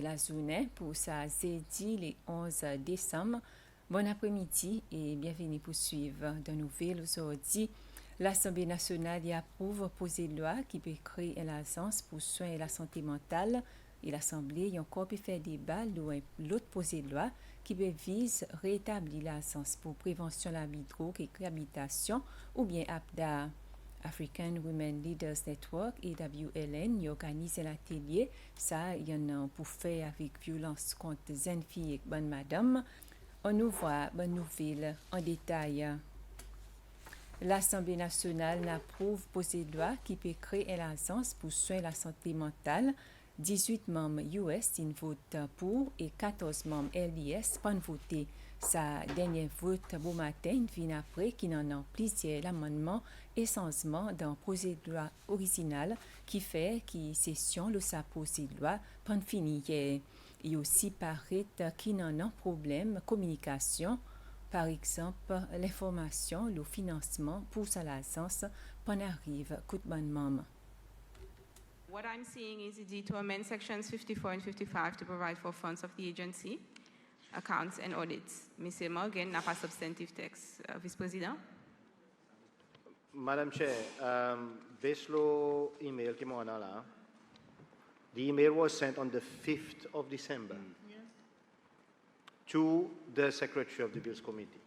la journée pour sa jeudi le 11 décembre. Bon après-midi et bienvenue pour suivre de nouvelles aujourd'hui. L'Assemblée nationale y approuve un projet de loi qui peut créer l'agence pour soins et la santé mentale. Et l'Assemblée a encore pu faire débat l'autre projet de loi qui vise rétablir l'agence pour prévention de l'abus de drogue et réhabilitation ou bien APDA. African Women Leaders Network et WLN y organisent un atelier. Ça, il y en a pour faire avec violence contre jeunes filles et bonne madame. On nous voit bonne nouvelle en détail. L'Assemblée nationale approuve projet de loi qui peut créer l'agence pour soins la santé mentale. 18 membres US votent pour et 14 membres LIS pas voté. Sa dernière vote bon matin vient après qu'il en a plusieurs amendements et changements dans le projet de loi original qui fait que session le sa projet de loi prend fini hier. Il aussi paraît qu'il en a problème communication. Par exemple, l'information, le financement pour sa licence, pendant arrive coup de bonne maman. What I'm seeing is the need to amend sections 54 and 55 to provide for funds of the agency, accounts and audits. Monsieur Morgan n'a pas substantive text. Vice-président. Madam Chair, based on the email que moi là, the email was sent on the 5th of December to the Secretary of the Bills Committee,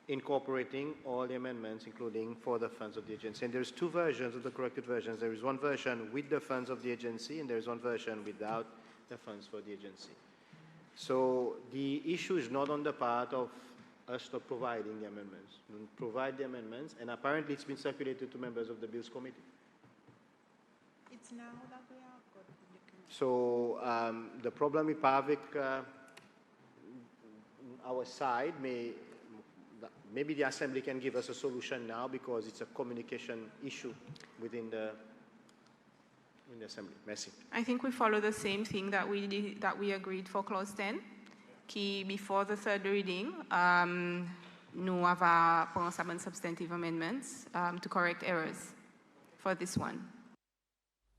incorporating all the amendments, including for the funds of the agency. And there's two versions of the corrected versions. There is one version with the funds of the agency, and there is one version without the funds for the agency. So the issue is not on the part of us not providing the amendments. We provide the amendments, and apparently it's been circulated to members of the Bills Committee. It's now that we have got public. So the problem with PAVIC, our side, maybe the Assembly can give us a solution now because it's a communication issue within the Assembly. Merci. I think we follow the same thing that we agreed for clause 10, qui before the third reading, nous avons pensé à substantive amendments to correct errors for this one.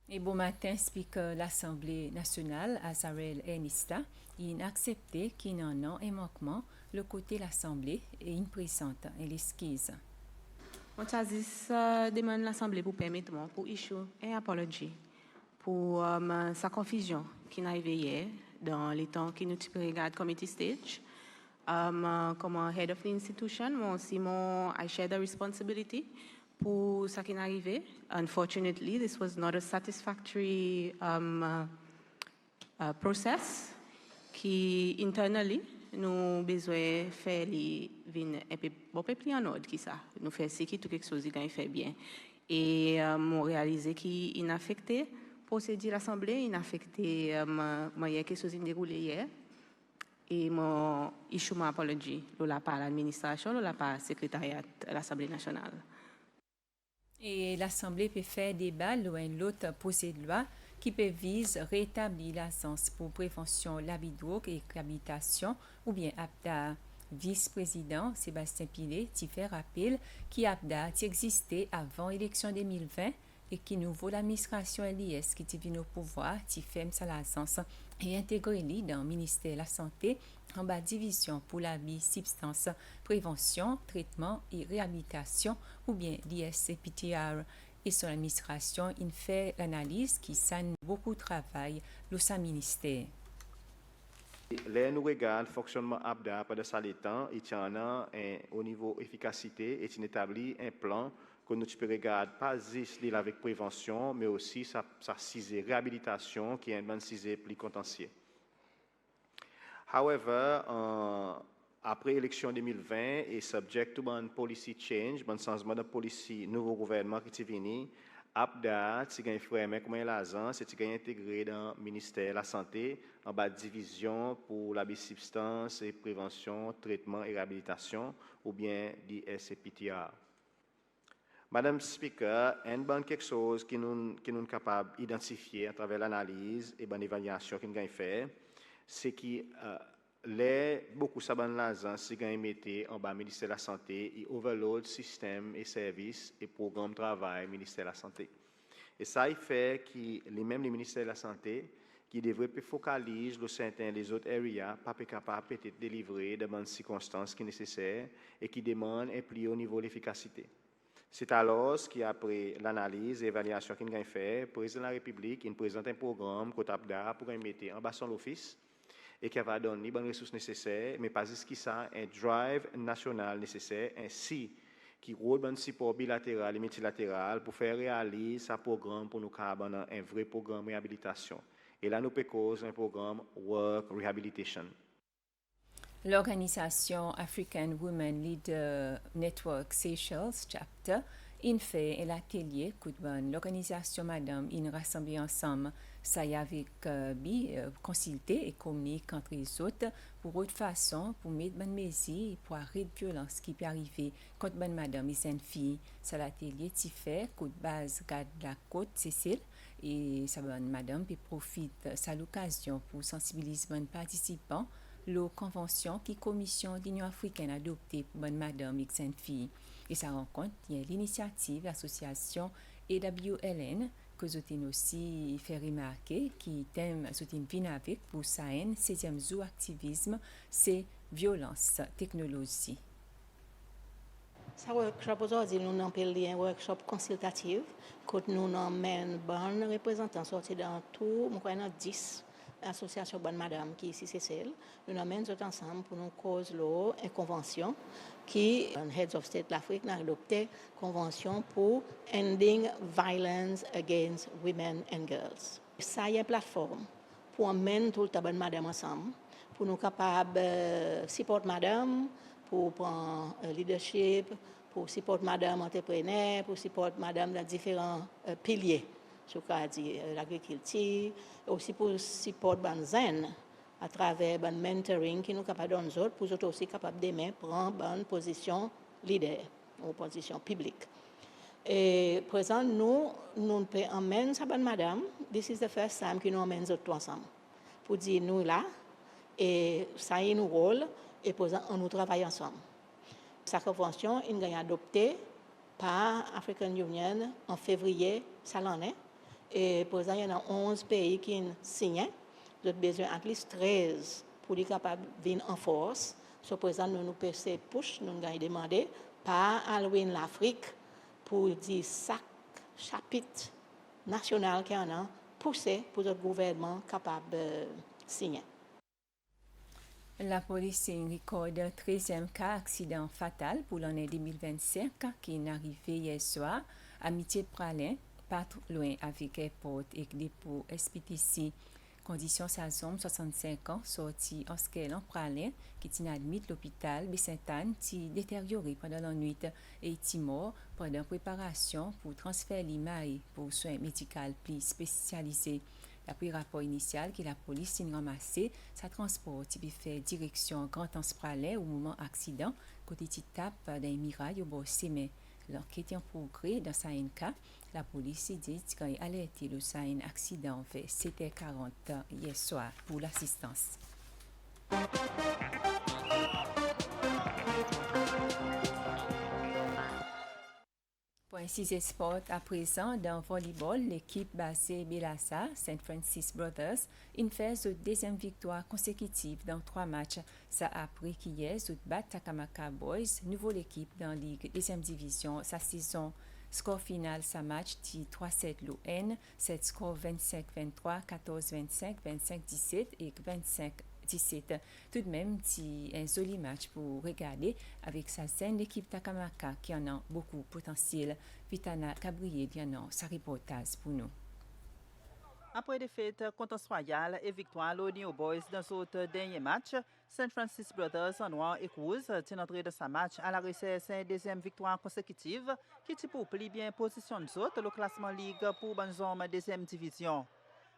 Et bon matin, Speaker l'Assemblée nationale, Azarel Ernista, il a accepté qu'il y en a un manquement le côté de l'Assemblée et il présente une esquisse. On demande l'Assemblée pour permettre pour issue un apology pour sa confusion qui n'a arrivé hier dans les temps qui nous regarde committee stage. Comme head of the institution, moi aussi, I share the responsibility pour ce qui est arrivé. Unfortunately, this was not a satisfactory process qui, internally, nous besoin faire un peu plus en ordre qui ça. Nous faire ce qui tout quelque chose qui fait bien. Et nous réaliser qu'il a affecté procédure l'Assemblée, il a affecté quelque chose qui déroulé hier. Et mon issue mon apology, là par l'administration, là par secrétariat de l'Assemblée nationale. Et l'Assemblée peut faire débat loin l'autre projet de loi qui peut viser rétablir l'agence pour prévention de l'abus de drogue et réhabilitation ou bien APDA. Vice-président Sébastien Pilet qui fait rappel qui APDA existait avant l'élection 2020 et qui nouveau l'administration LIS qui est venue au pouvoir qui ferme sa licence et intégré dans le ministère de la Santé en bas division pour l'abus substance, prévention, traitement et réhabilitation ou bien l'ISCPTR. Et son administration, il fait l'analyse qui sane beaucoup de travail dans sa ministère. Là, nous regardons le fonctionnement APDA pendant ça les temps, il y en a au niveau efficacité et il établit un plan que nous pouvons regarder pas juste avec prévention, mais aussi sa réhabilitation qui est un cisé plus contentieux. However, après l'élection 2020 et subject to one policy change, bon changement de policy, nouveau gouvernement qui est venu, APDA, tu as un comme l'agence, tu as intégré dans le ministère de la Santé en bas de division pour l'abus substance et prévention, traitement et réhabilitation, ou bien l'ISCPTR. Madame Speaker, quelque chose que nous sommes capables d'identifier à travers l'analyse et l'évaluation que nous avons fait, c'est que beaucoup de l'agence qui ont mis en bas ministère de la Santé et overload système et services et programmes de travail ministère de la Santé. Et ça, il fait que les ministères de la Santé qui devrait focaliser le certains les autres areas, pas capable peut-être délivrer dans les circonstances qui sont nécessaires et qui demandent un plus haut niveau d'efficacité. C'est alors qu'après l'analyse et l'évaluation qu'il a fait, le président de la République il présente un programme pour mettre en bas son office et qui va donner les bonnes ressources nécessaires, mais pas juste ça, un drive national nécessaire, ainsi qui roule un support bilatéral et multilatéral pour faire réaliser ce programme pour nous avoir un vrai programme de réhabilitation. Et là, nous proposons un programme Work Rehabilitation. L'organisation African Women Leader Network Seychelles Chapter in fait l'atelier l'organisation Madame in rassemblée ensemble ça y avec consulter et communiquer entre les autres pour autre façon pour mettre bonne mesure pour arrêter de violence qui peut arriver contre bonne madame et une fille ça l'atelier t'y fait coup de base garde la côte Cécile et ça bonne madame puis profite ça l'occasion pour sensibiliser bonne participants la convention qui commission d'Union africaine adoptée pour bonne madame et une fille et ça rencontre il y a l'initiative l'association EWLN que Zotin aussi fait remarquer qui thème Zotin vient avec pour SAEN 16e jour activisme c'est violence technologie. Ce workshop aujourd'hui nous appelons un workshop consultatif que nous emmène bon représentants sortis dans tout nous croyons 10 associations bonne madame qui ici c'est celle nous emmène tous ensemble pour nous cause une convention qui Heads of State l'Afrique a adopté convention pour ending violence against women and girls. Ça y est une plateforme pour emmener tout le bonne madame ensemble pour nous capables support madame pour prendre leadership pour support madame entrepreneur pour support madame dans différents piliers je crois dire l'agriculture aussi pour support banzen à travers le mentoring qui nous capable donner autres pour autres aussi capable demain prendre bonne position leader ou position publique et présent nous peut emmener sa bonne madame this is the first time que nous emmène autres ensemble pour dire nous là et ça y nous rôle et présent on nous travaille ensemble sa convention est adoptée par African Union en février ça l'année et présent il y en a 11 pays qui ont signé nous avons besoin at least 13 pour être capable de venir en force. So, présent, nous PC push, nous avons demandé par Halloween l'Afrique pour dire chaque chapitre national qui en a poussé pour le gouvernement capable de signer. La police recorde 13e cas accident fatal pour l'année 2025 qui est arrivé hier soir à Mitié-Pralin, pas loin avec airport et dépôt SPTC. Condition saison 65 ans sorti en scale en Pralin qui est admis l'hôpital Sainte-Anne qui détérioré pendant la nuit et est mort pendant préparation pour transfert l'IMAI pour soins médicaux plus spécialisés. D'après rapport initial que la police a ramassé, ça transport qui fait direction Grand Anse Pralin au moment accident côté tape d'un mirail au bord Sémé. L'enquête en progrès dans sa cas. La police dit qu'il a alerté le sign accident vers 7h40 hier soir pour l'assistance. Pour un 6 sport à présent, dans le volleyball, l'équipe basée Belassa, St. Francis Brothers, fait sa deuxième victoire consécutive dans 3 matchs. Ça a pris qu'hier, ils battent Takamaka Boys, nouvelle équipe dans la Ligue 2e division, sa saison. Score final, sa match, 3-7 l'ON, 7 score 25-23, 14-25, 25-17 et 25-17. Tout de même, c'est un joli match pour regarder avec sa scène l'équipe Takamaka qui en a beaucoup de potentiel. Vitana Gabriel en a sa reportage pour nous. Après défaite contre Royal et victoire aux New Boys dans ce dernier match, St. Francis Brothers en noir et rouge tient entré de sa match à la recherche d'une deuxième victoire consécutive qui pour plus bien positionne le classement Ligue pour bonne zone deuxième division.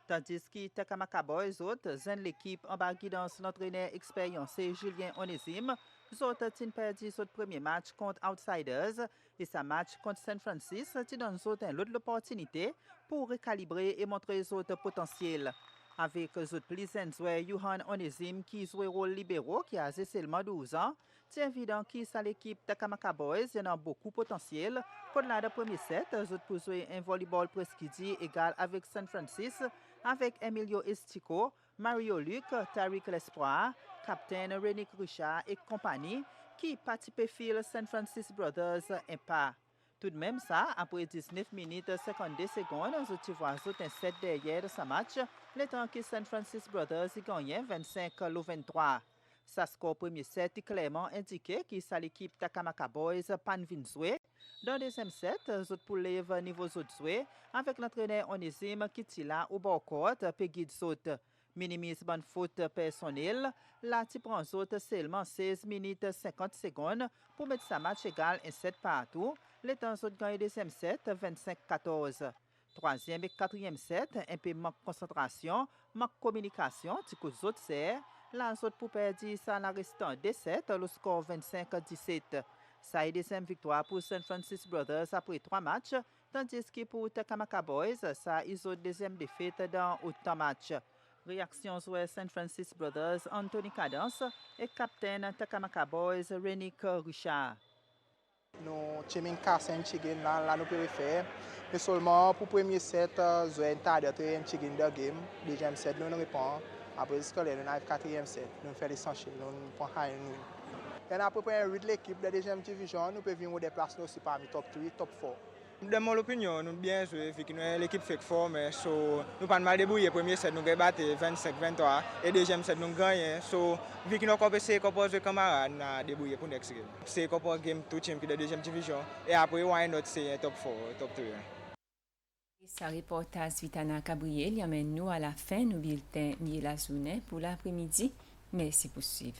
Tandis que Takamaka Boys zen l'équipe en bas guidance l'entraîneur expérimenté Julien Onésime, autres ont perdu son premier match contre Outsiders et sa match contre St. Francis qui donne une autre opportunité pour recalibrer et montrer les autres potentiels. Avec eux autres plisen joueur Johan Onésime qui joue rôle libéraux qui a seulement 12 ans. C'est évident que ça l'équipe Takamaka Boys y en a beaucoup potentiel. Pour la de premier set, eux autres pour jouer un volleyball presque égal avec San Francisco, avec Emilio Estico, Mario Luc, Tariq L'Espoir, Captain Renick Richard et compagnie qui participent fil San Francisco Brothers un pas. Tout de même ça, après 19 minutes 52 secondes, je vois un set derrière ce match, le temps que San Francisco Brothers y gagnait 25-23. Sa score premier set clairement indiqué que c'est l'équipe Takamaka Boys pan vin jouer. Dans le deuxième set, je pour lève niveau autres jouer avec l'entraîneur Onésime qui est là au bord court, puis guide saute. Minimise bonne faute personnelle, là tu prends autres seulement 16 minutes 50 secondes pour mettre sa match égal un set partout. Les temps autres gagnent deuxième set 25-14. Troisième et quatrième set, un peu manque de concentration, manque de communication, tu coup autres serre. Là, autres pour perdre ça en restant 2-7, le score 25-17. Ça est deuxième victoire pour San Francisco Brothers après 3 matchs, tandis que pour Takamaka Boys, ça ils ont deuxième défaite dans autant match. Réaction sur San Francisco Brothers, Anthony Cadence et capitaine Takamaka Boys, Renick Richard. Nous avons cassé un chicken là nous pouvons faire. Mais seulement pour le premier set, nous avons tardé un chicken de game. Deuxième set, nous répondons. Après, nous avons quatrième set. Nous faisons l'essentiel. Nous prenons un win. Et après, pour l'équipe de deuxième division, nous pouvons venir des places aussi parmi top 3, top 4. De mon opinion, nous bien joué, vu que l'équipe fait fort, mais nous pas mal débrouillé. Premier set, nous avons battu 25-23 et deuxième set, nous avons gagné. Vu que nous avons essayé de jouer camarades, nous avons débrouillé pour next game. C'est un game tout team de deuxième division et après, why not c'est top 4, top 3. Sa reportage Vitana Gabriel y amène nous à la fin du bulletin Miela Zounet pour l'après-midi. Merci pour suivre.